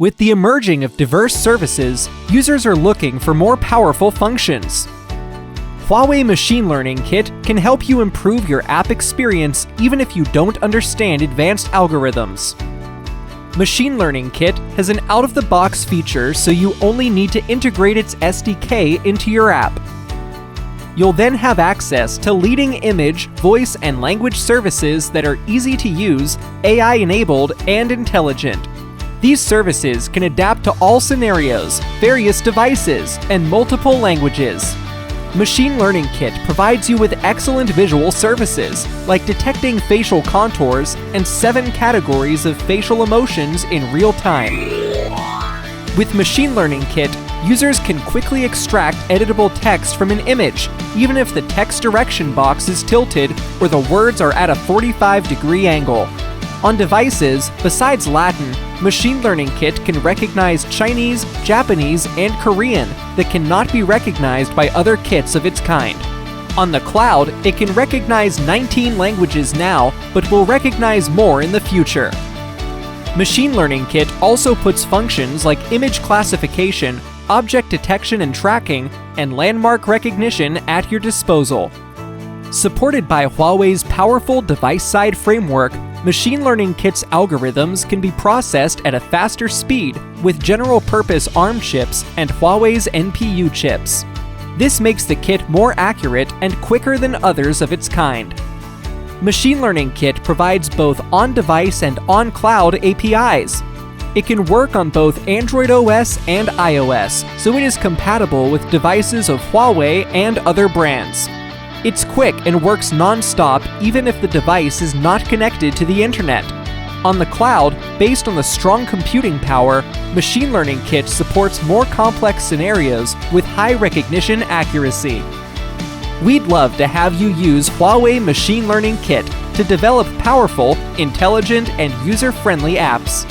With the emerging of diverse services, users are looking for more powerful functions. HUAWEI Machine Learning Kit can help you improve your app experience even if you don't understand advanced algorithms. Machine Learning Kit has an out-of-the-box feature, so you only need to integrate its SDK into your app. You'll then have access to leading image, voice, and language services that are easy to use, AI-enabled, and intelligent. These services can adapt to all scenarios, various devices, and multiple languages. Machine Learning Kit provides you with excellent visual services, like detecting facial contours and 7 categories of facial emotions in real time. With Machine Learning Kit, users can quickly extract editable text from an image, even if the text direction box is tilted or the words are at a 45-degree angle. On devices, besides Latin, Machine Learning Kit can recognize Chinese, Japanese, and Korean that cannot be recognized by other kits of its kind. On the cloud, it can recognize 19 languages now, but will recognize more in the future. Machine Learning Kit also puts functions like image classification, object detection and tracking, and landmark recognition at your disposal. Supported by Huawei's powerful device-side framework, Machine Learning Kit's algorithms can be processed at a faster speed with general-purpose ARM chips and Huawei's NPU chips. This makes the kit more accurate and quicker than others of its kind. Machine Learning Kit provides both on-device and on-cloud APIs. It can work on both Android OS and iOS, so it is compatible with devices of Huawei and other brands. It's quick and works non-stop even if the device is not connected to the internet. On the cloud, based on the strong computing power, Machine Learning Kit supports more complex scenarios with high recognition accuracy. We'd love to have you use HUAWEI Machine Learning Kit to develop powerful, intelligent, and user-friendly apps.